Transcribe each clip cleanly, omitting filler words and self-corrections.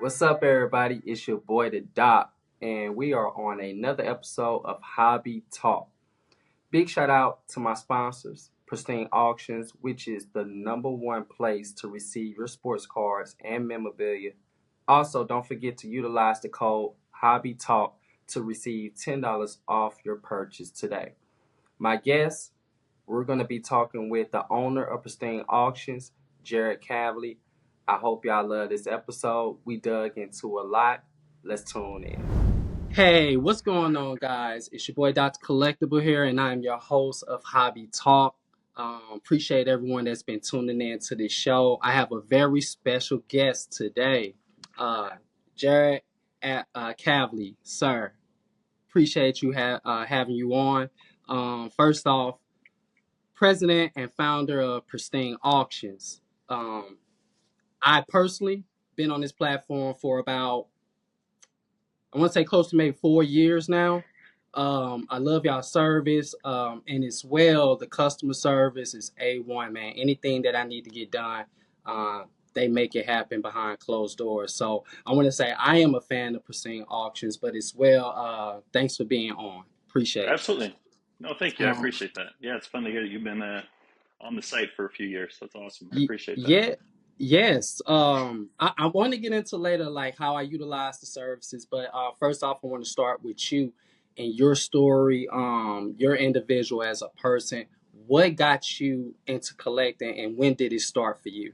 What's up, everybody? It's your boy, the Doc, and we are on another episode of Hobby Talk. Big shout out to my sponsors, Pristine Auctions, which is the number one place to receive your sports cards and memorabilia. Also, don't forget to utilize the code Hobby Talk to receive $10 off your purchase today. My guest, we're going to be talking with the owner of Pristine Auctions, Jared Kavlie. I hope y'all love this episode. We dug into a lot. Let's tune in. Hey, what's going on, guys? It's your boy Dr. Collectible here, and I'm your host of Hobby Talk. Appreciate everyone that's been tuning in to this show. I have a very special guest today, uh, Jared Kavlie, sir. Appreciate you having you on. First off, president and founder of Pristine Auctions. Um, I personally been on this platform for about, I want to say close to maybe 4 years now. I love y'all service, and as well, the customer service is A1, man. Anything that I need to get done, uh, they make it happen behind closed doors. So I want to say I am a fan of Pristine Auctions, but as well, thanks for being on. Appreciate Absolutely. No, thank it. you. I appreciate that. Yeah, it's fun to hear that you've been on the site for a few years. That's awesome. I appreciate that. Yeah, yes. I want to get into later like how I utilize the services, but first off, I want to start with you and your story, your individual as a person. What got you into collecting, and when did it start for you?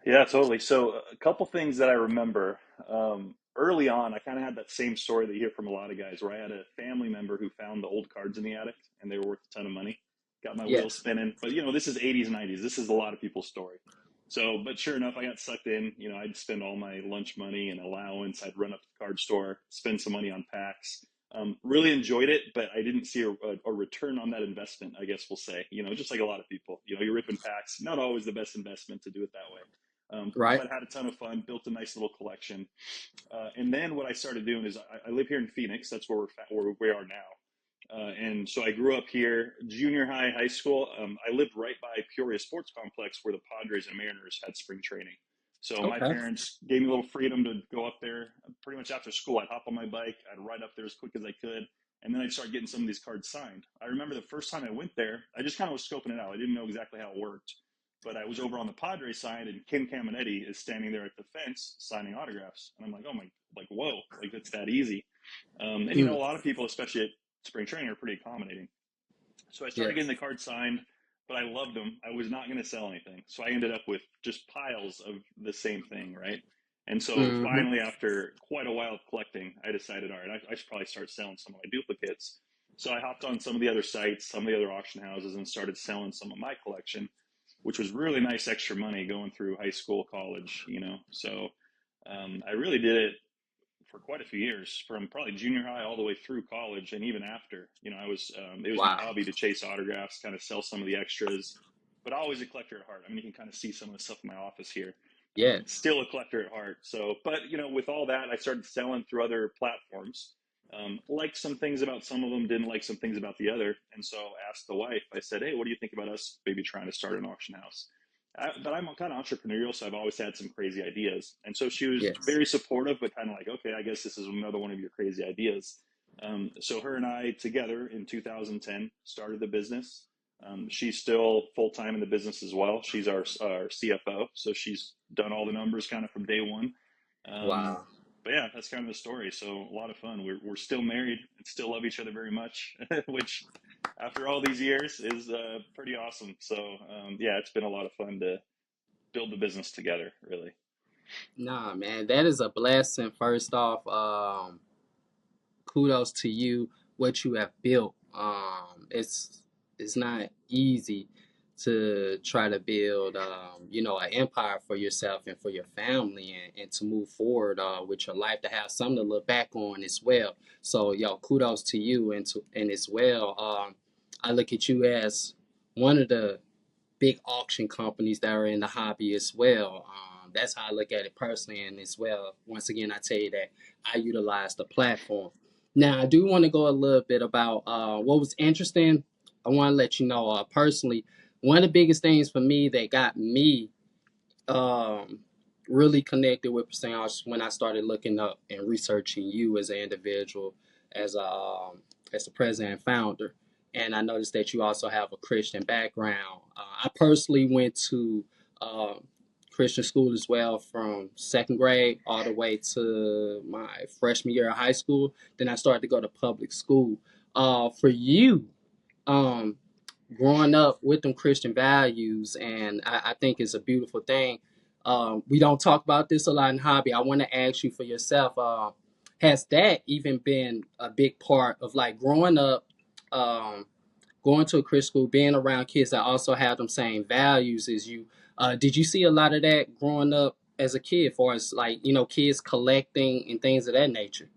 Yeah, totally. So, a couple things that I remember early on, I kind of had that same story that you hear from a lot of guys, where I had a family member who found the old cards in the attic and they were worth a ton of money. Got my wheels Yes. spinning. But, this is 80s, 90s. This is a lot of people's story. So, but sure enough, I got sucked in. I'd spend all my lunch money and allowance. I'd run up to the card store, spend some money on packs. Really enjoyed it, but I didn't see a return on that investment, I guess we'll say. Just like a lot of people, you're ripping packs, not always the best investment to do it that way. Right. But had a ton of fun, built a nice little collection. And then what I started doing is I live here in Phoenix. That's where we are now. And so I grew up here, junior high, high school. I lived right by Peoria Sports Complex where the Padres and Mariners had spring training. So my Okay. parents gave me a little freedom to go up there pretty much after school. I'd hop on my bike, I'd ride up there as quick as I could, and then I'd start getting some of these cards signed. I remember the first time I went there, I just kind of was scoping it out. I didn't know exactly how it worked. But I was over on the Padres side, and Ken Caminetti is standing there at the fence signing autographs. And I'm like, oh my, like, whoa, like it's that easy. And Mm, a lot of people, especially at spring training, are pretty accommodating. So I started getting yes. the cards signed, but I loved them. I was not going to sell anything. So I ended up with just piles of the same thing, right? And so Mm-hmm. finally, after quite a while of collecting, I decided, all right, I should probably start selling some of my duplicates. So I hopped on some of the other sites, some of the other auction houses, and started selling some of my collection, which was really nice extra money going through high school, college. So I really did it for quite a few years, from probably junior high all the way through college, and even after. It was my Wow. hobby to chase autographs, kind of sell some of the extras, but always a collector at heart. I mean, you can kind of see some of the stuff in my office here. Yes. Still a collector at heart. So, but with all that, I started selling through other platforms. Liked some things about some of them, didn't like some things about the other, and so asked the wife. I said, "Hey, what do you think about us maybe trying to start an auction house?" But I'm kind of entrepreneurial, so I've always had some crazy ideas. And so she was Yes. very supportive, but kind of like, okay, I guess this is another one of your crazy ideas. So her and I together in 2010 started the business. She's still full time in the business as well. She's our CFO, so she's done all the numbers kind of from day one. Um, Wow. but yeah, that's kind of the story. So a lot of fun. We're still married and still love each other very much, which after all these years is pretty awesome. So yeah, it's been a lot of fun to build the business together, really. Nah, man, that is a blessing. First off, kudos to you what you have built. It's not easy to try to build an empire for yourself and for your family, and to move forward with your life, to have something to look back on as well. So yo, kudos to you, and as well, I look at you as one of the big auction companies that are in the hobby as well. That's how I look at it personally, and as well, once again, I tell you that I utilize the platform. Now, I do want to go a little bit about what was interesting. I want to let you know personally, one of the biggest things for me that got me um, really connected with Pristine when I started looking up and researching you as an individual, as as the president and founder. And I noticed that you also have a Christian background. I personally went to uh, Christian school as well from second grade all the way to my freshman year of high school. Then I started to go to public school. For you, um, growing up with them Christian values, and I think it's a beautiful thing. We don't talk about this a lot in hobby. I want to ask you for yourself. Has that even been a big part of like growing up, um, going to a Christian school, being around kids that also have them same values as you? Did you see a lot of that growing up as a kid, for as like kids collecting and things of that nature?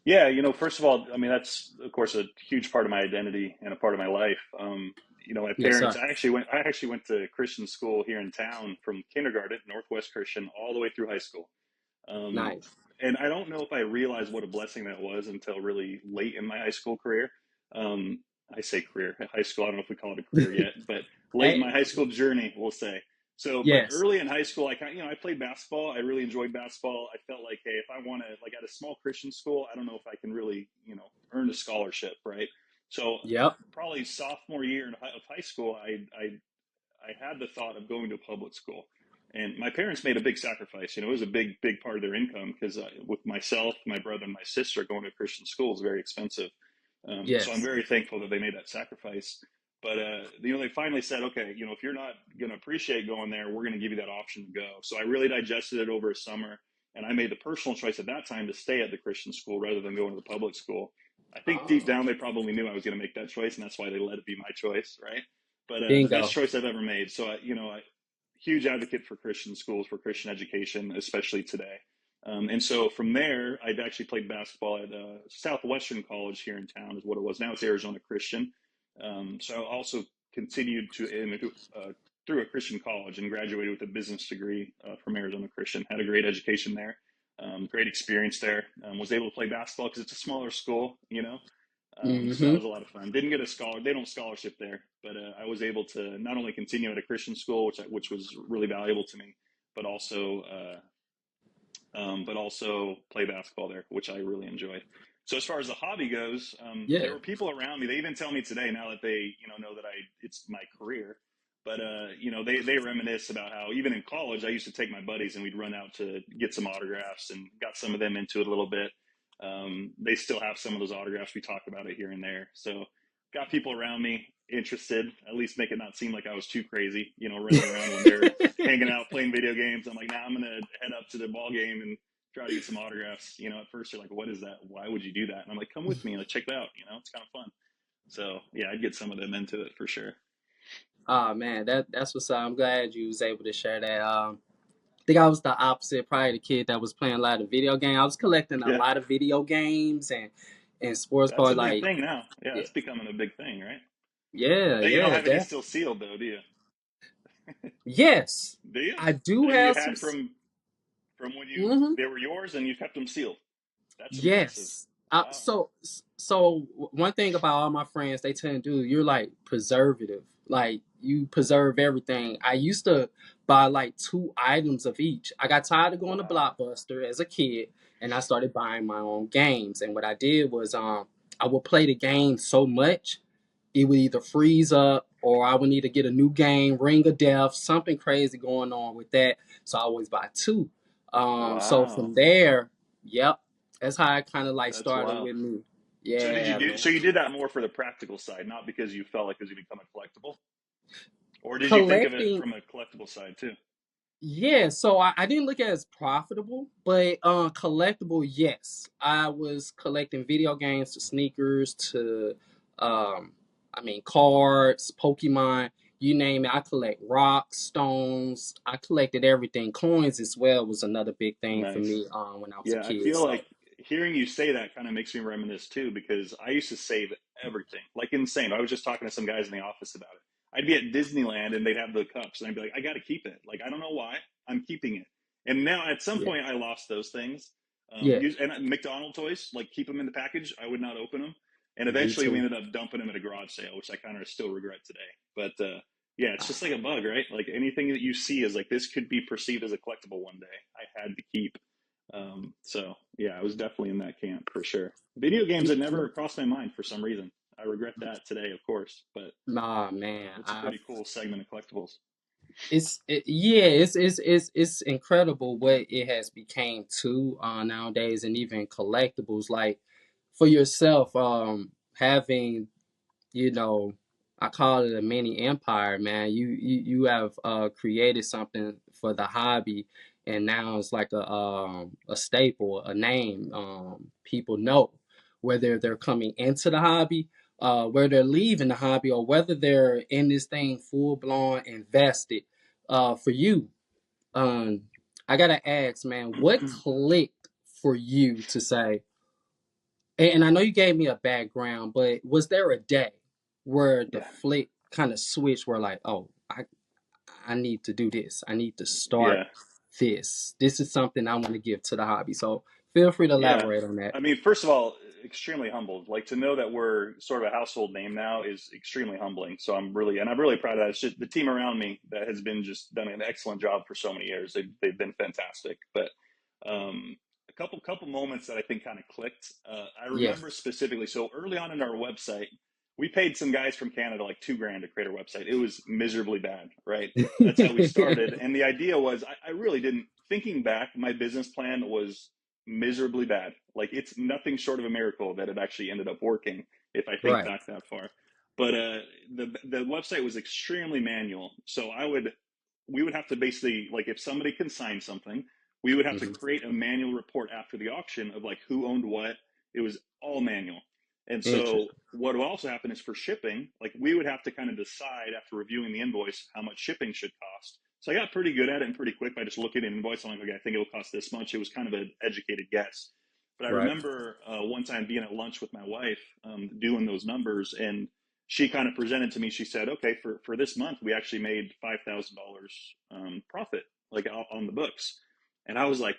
Yeah, first of all, I mean, that's of course a huge part of my identity and a part of my life. My Yes, parents, sir. I actually went to Christian school here in town from kindergarten, Northwest Christian, all the way through high school. Um, Nice. and I don't know if I realized what a blessing that was until really late in my high school career. Um, I say career, high school. I don't know if we call it a career yet, but late in my Hey, high school journey, we'll say. So, but yes. early in high school, I played basketball. I really enjoyed basketball. I felt like, hey, if I want to, like at a small Christian school, I don't know if I can really, earn a scholarship, right? So, Yep. probably sophomore year of high school, I had the thought of going to public school. And my parents made a big sacrifice. It was a big, big part of their income because with myself, my brother, and my sister, going to Christian school is very expensive. So I'm Yes. very thankful that they made that sacrifice. But they finally said, okay, if you're not going to appreciate going there, we're going to give you that option to go. So I really digested it over a summer, and I made the personal choice at that time to stay at the Christian school rather than going to the public school. I think deep Oh, down they probably knew I was going to make that choice, and that's why they let it be my choice, right? But best bingo. choice I've ever made. So huge advocate for Christian schools, for Christian education, especially today. And so from there, I've actually played basketball at Southwestern College here in town, is what it was. Now it's Arizona Christian. So I also continued through a Christian college and graduated with a business degree from Arizona Christian. Had a great education there, great experience there. Was able to play basketball because it's a smaller school, so that Mm-hmm. was a lot of fun. Didn't get a They don't scholarship there, but I was able to not only continue at a Christian school, which was really valuable to me, but also play basketball there, which I really enjoyed. So as far as the hobby goes, there Yeah. were people around me. They even tell me today, now that they know that it's my career. But they reminisce about how even in college I used to take my buddies and we'd run out to get some autographs and got some of them into it a little bit. They still have some of those autographs. We talk about it here and there. So got people around me interested, at least make it not seem like I was too crazy, running around when they're hanging out playing video games. I'm like, nah, I'm gonna head up to the ball game and try to get some autographs. At first you're like, what is that? Why would you do that? And I'm like, come with me and check it out. It's kind of fun. So yeah, I'd get some of them into it for sure. Oh man, that's what's up. I'm glad you was able to share that. I think I was the opposite, probably the kid that was playing a lot of video games. I was collecting a Yeah, lot of video games and sports that's a cards. big Like, thing now. Yeah, yeah, it's becoming a big thing, right? yeah, Bet you don't yeah. have any That still sealed though, do you? yes, Do you? I do That you have some. had from when Mm-hmm. they were yours and you kept them sealed. That's impressive. Yes. Wow. So one thing about all my friends, they tend to do, you're like preservative. Like you preserve everything. I used to buy like two items of each. I got tired of going to Wow. Blockbuster as a kid, and I started buying my own games. And what I did was, I would play the game so much, it would either freeze up or I would need to get a new game, Ring of Death, something crazy going on with that. So I always buy two. So Wow. from there, yep, that's how I kind of like That's started wild. with me. So Yeah, man. so you did that more for the practical side, not because you felt like it was going to become a collectible? Or did you think of it Collecting, from a collectible side too? yeah. So I didn't look at it as profitable, but collectible, yes. I was collecting video games to sneakers to, um, I mean, cards, Pokemon, you name it. I collect rocks, stones. I collected everything. Coins as well was another big thing for Nice. me when I was a Yeah, I kid. feel So like hearing you say that kind of makes me reminisce too, because I used to save everything, like insane. I was just talking to some guys in the office about it. I'd be at Disneyland and they'd have the cups, and I'd be like, I got to keep it. Like, I don't know why, I'm keeping it. And now at some yeah, point, I lost those things. yeah, And McDonald toys, like keep them in the package. I would not open them. And me eventually, we too. ended up dumping them at a garage sale, which I kind of still regret today. But Yeah, it's just like a bug, right? Like anything that you see is like this could be perceived as a collectible one day. I had to keep. So yeah, I was definitely in that camp for sure. Video games had never crossed my mind for some reason. I regret that today, of course, but Nah, man, it's a I pretty cool segment of collectibles. yeah, it's incredible what it has became too nowadays, and even collectibles like for yourself having, you know, I call it a mini empire, man. You have created something for the hobby, and now it's like a staple, a name. People know whether they're coming into the hobby, where they're leaving the hobby, or whether they're in this thing full blown invested. For you, um, I gotta ask, man, what clicked for you to say? And I know you gave me a background, but was there a day where the Yeah, flick kind of switched where like, oh, I need to do this. I need to start yeah. this. This is something I want to give to the hobby. So feel free to Yeah. elaborate on that. I mean, first of all, extremely humbled. Like to know that we're sort of a household name now is extremely humbling. So I'm really proud of that. It's just the team around me that has been just done an excellent job for so many years. They've been fantastic. But a couple moments that I think kind of clicked. I Yes. remember specifically. So early on in our website, we paid some guys from Canada like $2,000 to create our website. It was miserably bad, right? That's how we started. And the idea was, I really didn't. Thinking back, my business plan was miserably bad. Like it's nothing short of a miracle that it actually ended up working if I think Right. back that far. But the website was extremely manual. So we would have to basically like if somebody consigned something, we would have to Hmm. create a manual report after the auction of like who owned what. It was all manual. And so Interesting. what will also happen is for shipping, like we would have to kind of decide after reviewing the invoice how much shipping should cost. So I got pretty good at it and pretty quick by just looking at an invoice. I'm like, okay, I think it will cost this much. It was kind of an educated guess. But I Right. remember one time being at lunch with my wife, doing those numbers, and she kind of presented to me. She said, "Okay, for this month, we actually made $5,000 profit, like on the books." And I was like,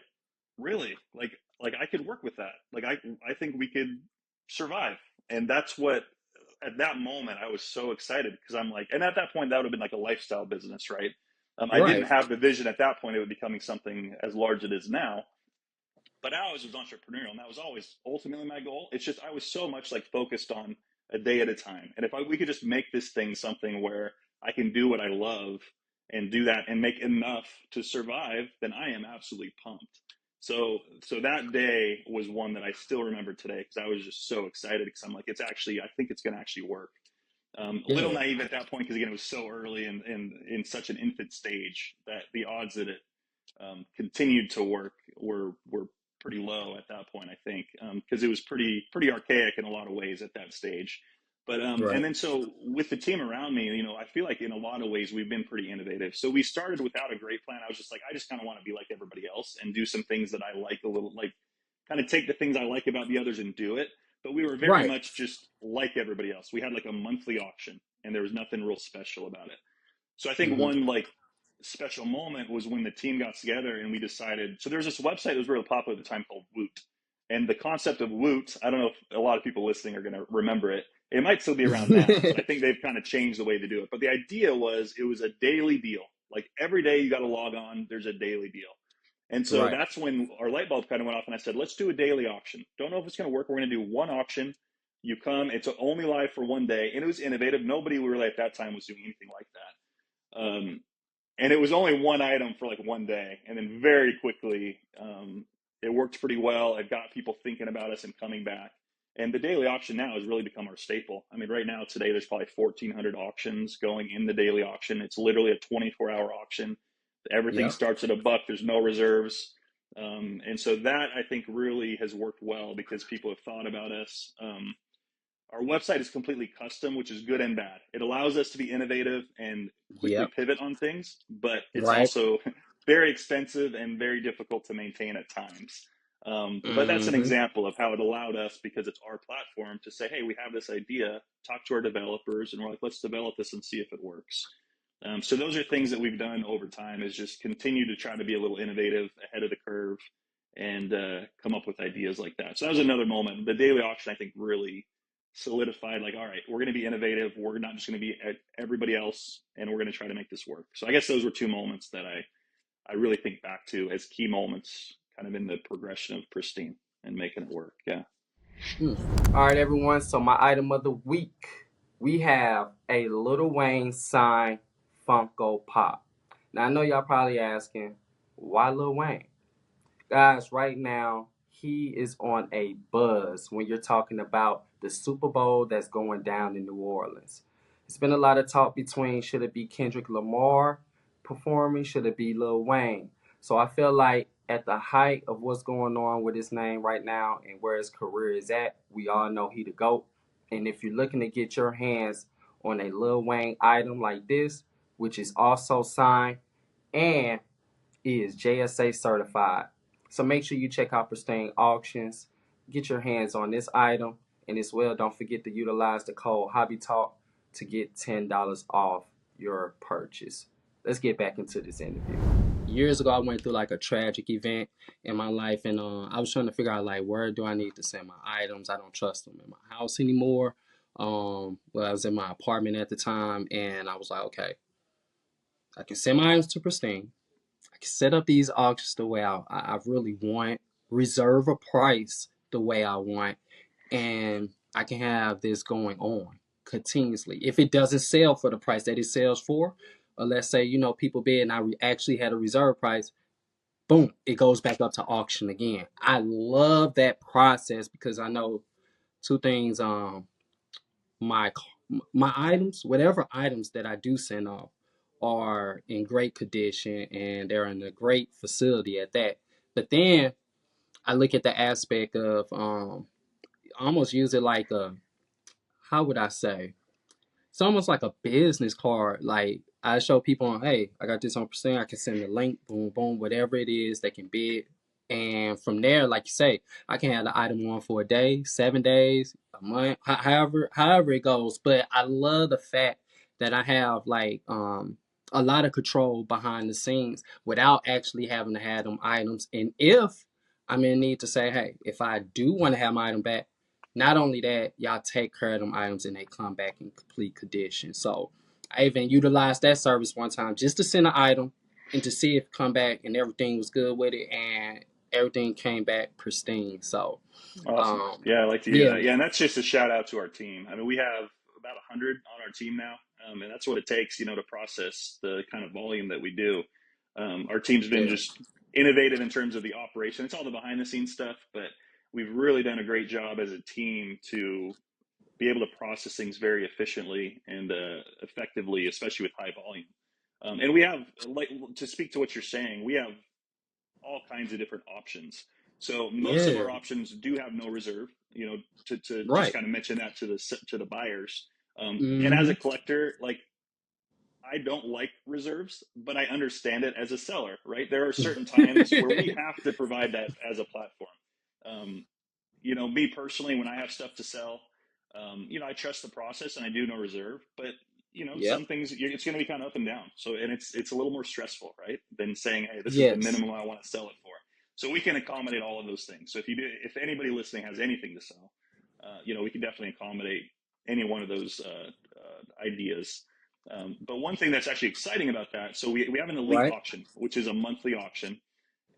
"Really? Like I could work with that. Like I think we could survive." And that's what at that moment I was so excited because I'm like, and at that point that would have been like a lifestyle business, right? I didn't Right. have the vision at that point it would becoming something as large as it is now. But I always was entrepreneurial, and that was always ultimately my goal. It's just I was so much like focused on a day at a time, and if we could just make this thing something where I can do what I love and do that and make enough to survive, then I am absolutely pumped. So that day was one that I still remember today because I was just so excited because I'm like, it's actually I think it's going to actually work. A little Yeah. naive at that point because again it was so early and in such an infant stage that the odds that it continued to work were pretty low at that point, I think, because it was pretty archaic in a lot of ways at that stage. But and Right. then so with the team around me, I feel like in a lot of ways we've been pretty innovative. So we started without a great plan. I was just like, I just kind of want to be like everybody else and do some things that I like a little, like kind of take the things I like about the others and do it. But we were very Right. much just like everybody else. We had like a monthly auction, and there was nothing real special about it. So I think Hmm. one like special moment was when the team got together and we decided. So there's this website that was really popular at the time called Woot, and the concept of Woot. I don't know if a lot of people listening are going to remember it. It might still be around now, but I think they've kind of changed the way they do it. But the idea was it was a daily deal. Like every day you got to log on. There's a daily deal. And so Right. that's when our light bulb kind of went off, and I said, let's do a daily auction. Don't know if it's going to work. We're going to do one auction. You come, it's only live for one day. And it was innovative. Nobody really at that time was doing anything like that. And it was only one item for like one day, and then very quickly it worked pretty well. It got people thinking about us and coming back. And the daily auction now has really become our staple. I mean, right now today there's probably 1,400 auctions going in the daily auction. It's literally a 24-hour auction. Everything Yep. starts at $1. There's no reserves. And so that I think really has worked well because people have thought about us. Our website is completely custom, which is good and bad. It allows us to be innovative and quickly Yep. pivot on things, but it's Right. also very expensive and very difficult to maintain at times. But that's an Hmm. example of how it allowed us, because it's our platform, to say, hey, we have this idea, talk to our developers, and we're like, let's develop this and see if it works. So those are things that we've done over time is just continue to try to be a little innovative, ahead of the curve, and come up with ideas like that. So that was another moment. The daily auction, I think, really solidified, like, all right, we're going to be innovative. We're not just going to be at everybody else, and we're going to try to make this work. So I guess those were two moments that I really think back to as key moments kind of in the progression of Pristine and making it work. Yeah. Mm. All right, everyone. So my item of the week, we have a Lil Wayne signed Funko Pop. Now I know y'all probably asking, why Lil Wayne? Guys, right now, he is on a buzz when you're talking about the Super Bowl that's going down in New Orleans. It's been a lot of talk between should it be Kendrick Lamar performing, should it be Lil Wayne. So I feel like at the height of what's going on with his name right now and where his career is at, we all know he the GOAT. And if you're looking to get your hands on a Lil Wayne item like this, which is also signed and is JSA certified. So make sure you check out Pristine Auctions. Get your hands on this item. And as well, don't forget to utilize the code Hobby Talk to get $10 off your purchase. Let's get back into this interview. Years ago, I went through like a tragic event in my life, and I was trying to figure out like where do I need to send my items. I don't trust them in my house anymore. Well, I was in my apartment at the time, and I was like, okay, I can send my items to Pristine. I can set up these auctions the way I really want, reserve a price the way I want, and I can have this going on continuously. If it doesn't sell for the price that it sells for, or let's say, people bid and actually had a reserve price, boom, it goes back up to auction again. I love that process because I know two things. My my items, whatever items that I do send off, are in great condition and they're in a great facility at that. But then I look at the aspect of almost use it like a, how would I say? It's almost like a business card. Like I show people on, hey, I got this on percent. I can send the link, boom, boom, whatever it is, they can bid. And from there, like you say, I can have the item on for a day, 7 days, a month, however it goes. But I love the fact that I have like a lot of control behind the scenes without actually having to have them items. And if I'm in need to say, hey, if I do want to have my item back, not only that, y'all take care of them items and they come back in complete condition. So I even utilized that service one time just to send an item and to see if it come back and everything was good with it and everything came back pristine. So Awesome. um Yeah, I like to hear yeah, that. Yeah, and that's just a shout out to our team. I mean, we have about 100 on our team now, and that's what it takes, to process the kind of volume that we do. Our team's been yeah, just innovative in terms of the operation. It's all the behind the scenes stuff, but we've really done a great job as a team to be able to process things very efficiently and effectively, especially with high volume. And we have, like, to speak to what you're saying, we have all kinds of different options. So most of yeah, our options do have no reserve. To just right. kind of mention that to the buyers. And as a Mm-hmm. collector, like, I don't like reserves, but I understand it as a seller. Right? There are certain times where we have to provide that as a platform. Um, me personally, when I have stuff to sell, I trust the process and I do no reserve. But Yep. some things it's going to be kind of up and down. So, and it's a little more stressful, right, than saying, hey, this is the Yes. minimum I want to sell it for. So we can accommodate all of those things. So if anybody listening has anything to sell, we can definitely accommodate any one of those ideas. But one thing that's actually exciting about that, so we have an elite Right. auction, which is a monthly auction,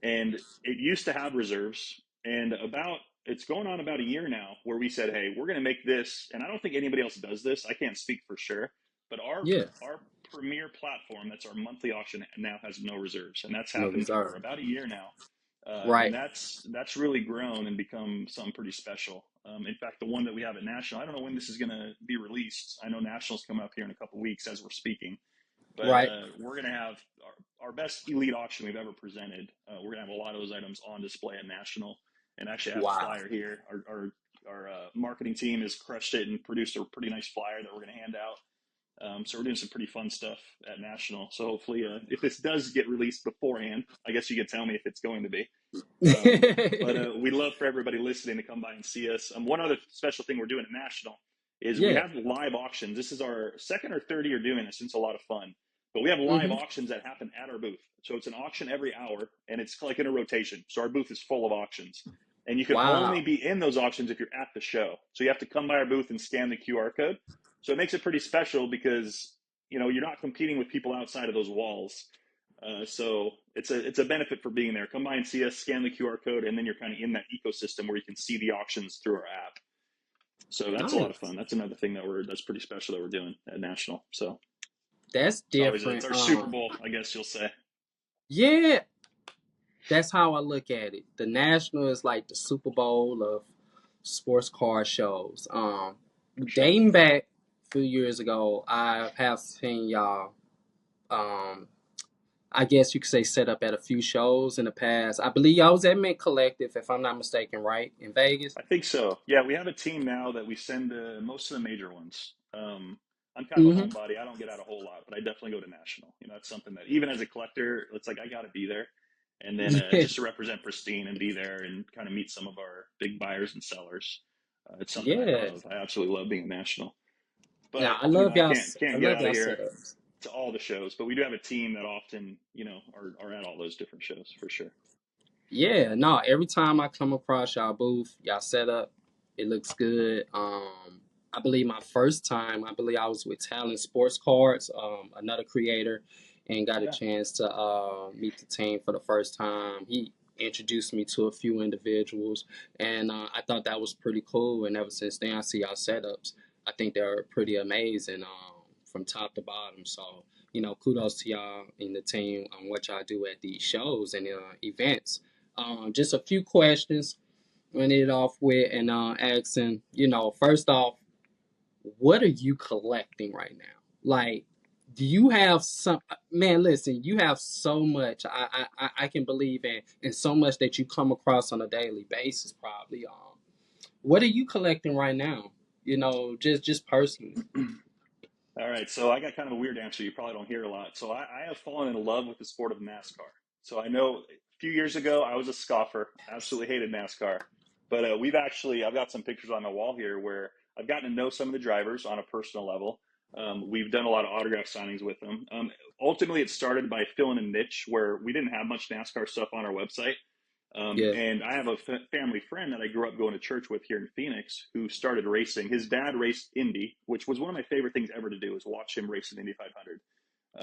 and it used to have reserves. And it's going on about a year now where we said, hey, we're going to make this, and I don't think anybody else does this. I can't speak for sure, but our Yeah. our premier platform, that's our monthly auction, now has no reserves, and that's No happened for reserve. about a year now. And Right. that's really grown and become something pretty special. In fact, the one that we have at National, I don't know when this is going to be released. I know National's coming up here in a couple weeks as we're speaking, but Right. we're going to have our best elite auction we've ever presented. We're going to have a lot of those items on display at National, and actually have a Wow. flyer here. Our marketing team has crushed it and produced a pretty nice flyer that we're going to hand out. So we're doing some pretty fun stuff at National. So hopefully, if this does get released beforehand, I guess you could tell me if it's going to be. But we'd love for everybody listening to come by and see us. One other special thing we're doing at National is we Yeah. have live auctions. This is our second or third year doing this, and it's a lot of fun. But we have live Mm-hmm. auctions that happen at our booth. So it's an auction every hour, and it's like in a rotation. So our booth is full of auctions. and you can only Wow. be in those auctions if you're at the show. So you have to come by our booth and scan the QR code. So it makes it pretty special because you're not competing with people outside of those walls. So it's a benefit for being there. Come by and see us, scan the QR code, and then you're kind of in that ecosystem where you can see the auctions through our app. So that's a lot of Nice. fun. That's another thing that's pretty special that we're doing at National. So That's it's different. our Super Bowl, I guess you'll say. Yeah, that's how I look at it. The National is like the Super Bowl of sports car shows. For sure. Dating back a few years ago, I have seen y'all. Um, I guess you could say set up at a few shows in the past. I believe y'all was at Mint Collective, if I'm not mistaken, right in Vegas. I think so. Yeah, we have a team now that we send to most of the major ones. I'm kind of a Mm-hmm. homebody. I don't get out a whole lot, but I definitely go to national. That's something that even as a collector, it's like I got to be there, and then Yeah, just to represent Pristine and be there and kind of meet some of our big buyers and sellers. It's something I yeah. love. I absolutely love being a national. Now But I love I y'all. I can't get love out of y'all here setups. to all the shows, but we do have a team that often are at all those different shows for sure. Yeah, no, every time I come across y'all booth, y'all setup, it looks good. I believe my first time, I believe I was with Talent Sports Cards, another creator, and got a Yeah. chance to meet the team for the first time. He introduced me to a few individuals, and I thought that was pretty cool. And ever since then, I see y'all setups. I think they're pretty amazing from top to bottom. So, kudos to y'all and the team on what y'all do at these shows and events. Just a few questions. Run it off with and asking, first off, what are you collecting right now? Like, do you have some man? Listen, you have so much. I can believe in, and so much that you come across on a daily basis. Probably. What are you collecting right now? Just personally. All right, so I got kind of a weird answer. You probably don't hear a lot. So I have fallen in love with the sport of NASCAR. So I know a few years ago I was a scoffer, absolutely hated NASCAR. But I've got some pictures on my wall here where I've gotten to know some of the drivers on a personal level. We've done a lot of autograph signings with them. Ultimately, it started by filling a niche where we didn't have much NASCAR stuff on our website. Yeah. And I have a family friend that I grew up going to church with here in Phoenix who started racing. His dad raced Indy, which was one of my favorite things ever to do, is watch him race an Indy 500.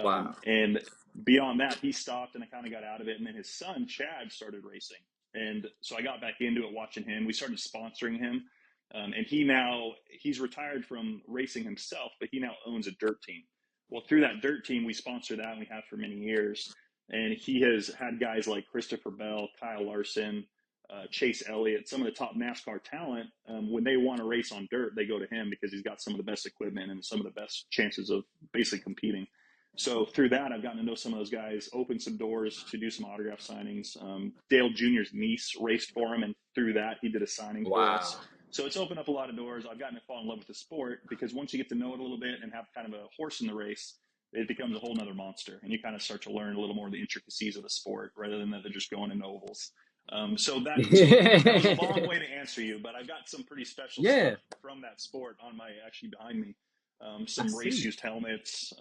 Wow. And beyond that, he stopped and I kind of got out of it. And then his son, Chad, started racing. And so I got back into it watching him. We started sponsoring him. And he's retired from racing himself, but he now owns a dirt team. Well, through that dirt team, we sponsor that and we have for many years. And he has had guys like Christopher Bell, Kyle Larson, Chase Elliott, some of the top NASCAR talent. When they want to race on dirt, they go to him because he's got some of the best equipment and some of the best chances of basically competing. So through that, I've gotten to know some of those guys, opened some doors to do some autograph signings. Dale Jr.'s niece raced for him, and through that, he did a signing for Wow. us. So it's opened up a lot of doors. I've gotten to fall in love with the sport because once you get to know it a little bit and have kind of a horse in the race, it becomes a whole nother monster, and you kind of start to learn a little more of the intricacies of the sport rather than that they're just going in ovals. So that was a long way to answer you, but I've got some pretty special Yeah, stuff from that sport on my actually behind me. I Some race see. used helmets,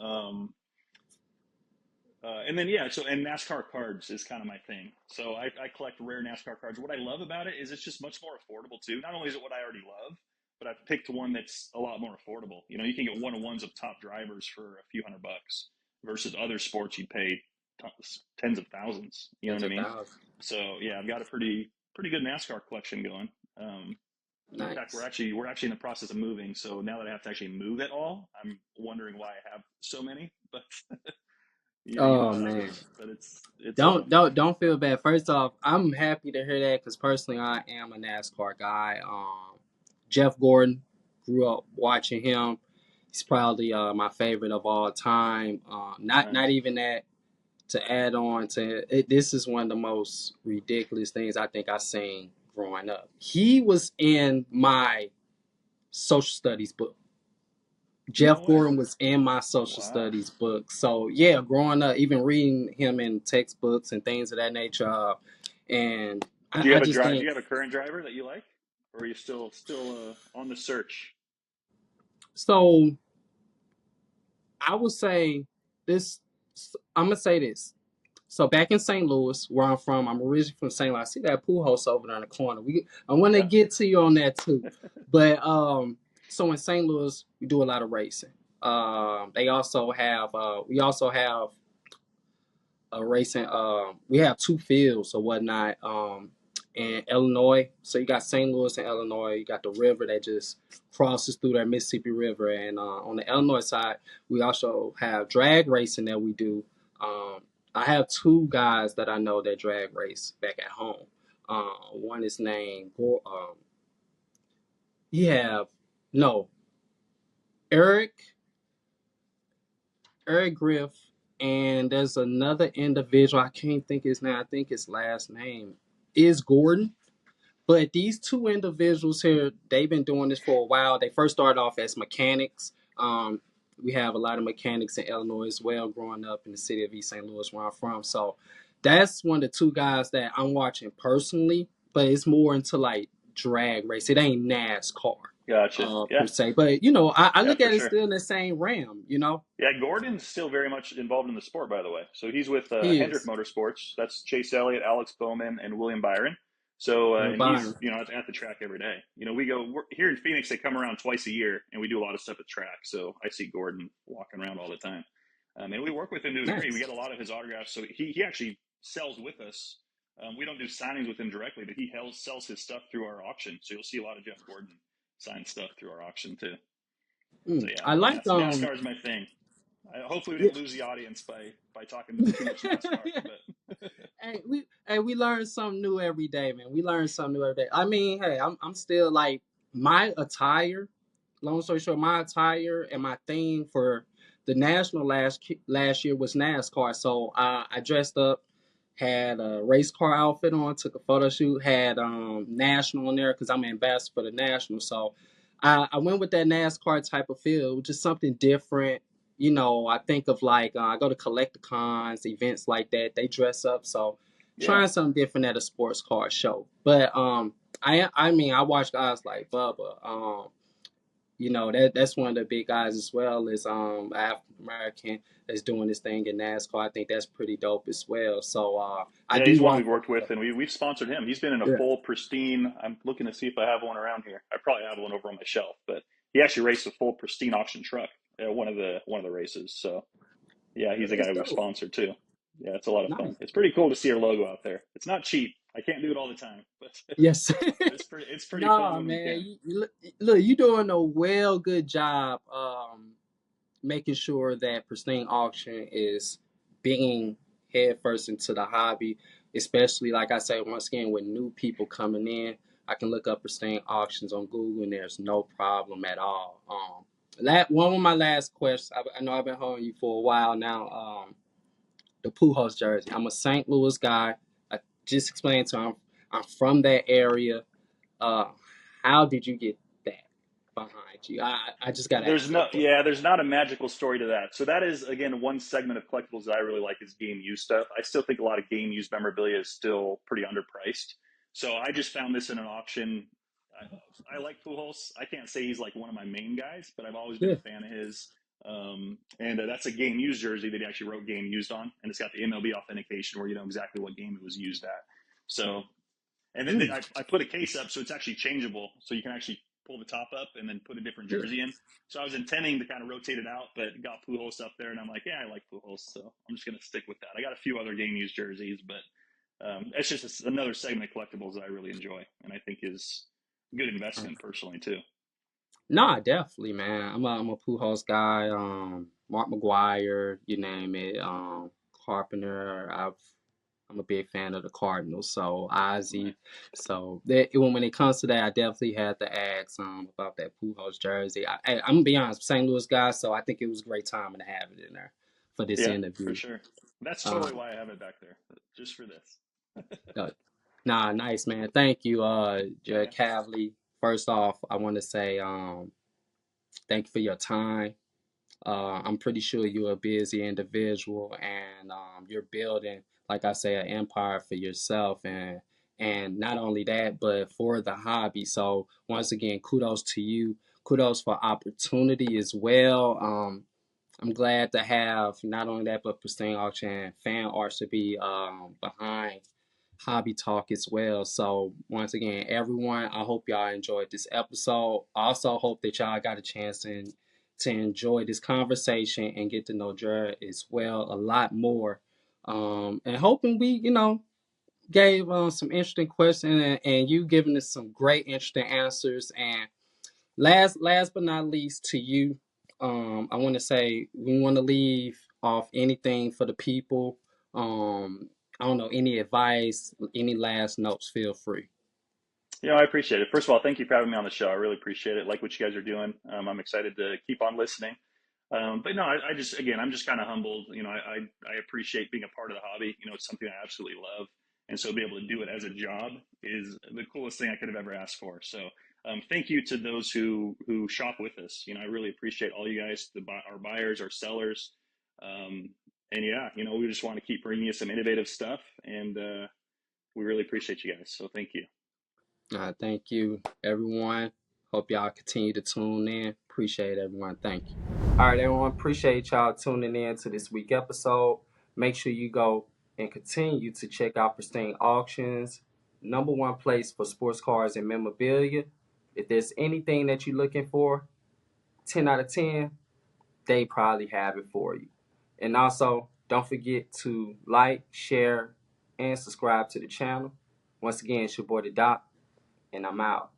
and then yeah, so and NASCAR cards is kind of my thing. So I collect rare NASCAR cards. What I love about it is it's just much more affordable too. Not only is it what I already love, but I've picked one that's a lot more affordable. You can get one-on-ones of top drivers for a few $100 versus other sports you'd pay tens of thousands. You know Tens what I of mean? thousands. So yeah, I've got a pretty good NASCAR collection going. In fact, we're Nice. actually we're actually in the process of moving. So now that I have to actually move it all, I'm wondering why I have so many. But you know Oh how that man. goes. But it's Don't feel bad. First off, I'm happy to hear that because personally, I am a NASCAR guy. Jeff Gordon, grew up watching him. He's probably my favorite of all time. Not nice. even that. To add on to it, this is one of the most ridiculous things I think I seen growing up. He was in my social studies book. No Jeff way. Gordon was in my social Wow. studies book. So yeah, growing up, even reading him in textbooks and things of that nature, and Do you I have a just drive? Do think you have a current driver that you like, or are you still on the search? so. I would say this. I'm gonna say this. So back in St. Louis, where I'm from, I'm originally from St. Louis. I see that pool house over there in the corner. I want to Yeah. get to you on that too. But so in St. Louis, we do a lot of racing. They also have we also have racing. We have two fields or whatnot in Illinois. So you got St. Louis and Illinois. You got the river that just crosses through that Mississippi River. And on the Illinois side, we also have drag racing that we do. Um, I have two guys that I know that drag race back at home. One is named you have no Eric Eric Griff, and there's another individual. I can't think his name. I think his last name is Gordon. But these two individuals here, they've been doing this for a while. They first started off as mechanics. We have a lot of mechanics in Illinois as well, growing up in the city of East St. Louis, where I'm from. So that's one of the two guys that I'm watching personally, but it's more into like drag race. It ain't NASCAR Gotcha. per Yeah. se. But, I Yeah, look for at it sure. still in the same realm. Yeah, Gordon's still very much involved in the sport, by the way. So he's with He Hendrick is. Motorsports. That's Chase Elliott, Alex Bowman, and William Byron. So, And and he's, Byron. at the track every day. We're, here in Phoenix, they come around twice a year, and we do a lot of stuff at track. So I see Gordon walking around all the time. And we work with him to a degree. We Nice. get a lot of his autographs. So he actually sells with us. We don't do signings with him directly, but he sells his stuff through our auction. So you'll see a lot of Jeff Gordon signed stuff through our auction, too. So yeah, I like NASCAR is my thing. Hopefully, we yeah. didn't lose the audience by talking too much NASCAR. But Hey, we learn something new every day, man. We learn something new every day. I mean, hey, I'm still like my attire. Long story short, my attire and my theme for the national last year was NASCAR. So I dressed up, had a race car outfit on, took a photo shoot, had national in there because I'm an ambassador for the national. So I went with that NASCAR type of feel, just something different. I think of like I go to collecticons, events like that. They dress up, so yeah, trying something different at a sports car show. But I mean, I watch guys like Bubba. That's one of the big guys as well as African American that's doing this thing in NASCAR. I think that's pretty dope as well. So I yeah, do he's one watch we've those worked with, stuff. and we've sponsored him. He's been in a Yeah. full Pristine. I'm looking to see if I have one around here. I probably have one over on my shelf, but he actually raced a full Pristine auction truck at one of the races. So yeah, he's a That's guy we've dope. sponsored too. Yeah, it's a lot of Nice. fun. It's pretty cool to see our logo out there. It's not cheap. I can't do it all the time, but Yes. it's pretty fun Nah, when we man. can. Look, you doing a good job making sure that Pristine Auction is being headfirst into the hobby, especially like I say, once again, with new people coming in. I can look up Pristine Auctions on Google and there's no problem at all. One of my last questions, I know I've been holding you for a while now. The Pujols jersey. I'm a St. Louis guy. I just explained to him I'm from that area. Uh, how did you get that behind you? I just gotta There's ask no, that question. yeah, there's not a magical story to that. So that is again one segment of collectibles that I really like is game used stuff. I still think a lot of game used memorabilia is still pretty underpriced. So I just found this in an auction. I like Pujols. I can't say he's like one of my main guys, but I've always been Yeah. a fan of his. And that's a game used jersey that he actually wrote game used on, and it's got the MLB authentication where you know exactly what game it was used at. So and then Mm, I put a case up so it's actually changeable, so you can actually pull the top up and then put a different yeah. jersey in. So I was intending to kind of rotate it out, but got Pujols up there, and I'm like, yeah, I like Pujols, so I'm just gonna stick with that. I got a few other game used jerseys, but it's just another segment of collectibles that I really enjoy, and I think is a good investment personally too. Nah, definitely, man. I'm a Pujols guy. Mark McGuire, you name it. Carpenter. I'm a big fan of the Cardinals. So Right. Ozzy. So when it comes to that, I definitely had to ask about that Pujols jersey. I'm gonna be honest, St. Louis guy. So I think it was a great timing to have it in there for this Yeah, for interview. sure. That's totally Um, why I have it back there, just for this. uh, nah, nice man. Thank you, Yeah, Jared Kavlie. First off, I want to say thank you for your time. I'm pretty sure you're a busy individual, and you're building, like I say, an empire for yourself, and not only that, but for the hobby. So once again, kudos to you. Kudos for opportunity as well. I'm glad to have not only that, but Pristine Auction and Fan Arts to be behind Hobby Talk as well. So once again, everyone, I hope y'all enjoyed this episode. I also hope that y'all got a chance to enjoy this conversation and get to know Jared as well a lot more. And hoping we, gave some interesting questions and you giving us some great interesting answers. And last but not least, to you, I want to say we want to leave off anything for the people. I don't know, any advice, any last notes, feel free. I appreciate it. First of all, thank you for having me on the show. I really appreciate it. Like what you guys are doing. I'm excited to keep on listening. But no, I just, again, I'm just kind of humbled. I appreciate being a part of the hobby. It's something I absolutely love. And so be able to do it as a job is the coolest thing I could have ever asked for. So thank you to those who shop with us. I really appreciate all you guys, our buyers, our sellers. And yeah, we just want to keep bringing you some innovative stuff. And we really appreciate you guys. So thank you. Thank you, everyone. Hope y'all continue to tune in. Appreciate everyone. Thank you. All right, everyone. Appreciate y'all tuning in to this week episode. Make sure you go and continue to check out Pristine Auctions, number one place for sports cars and memorabilia. If there's anything that you're looking for, 10 out of 10, they probably have it for you. And also, don't forget to like, share, and subscribe to the channel. Once again, it's your boy, The Doc, and I'm out.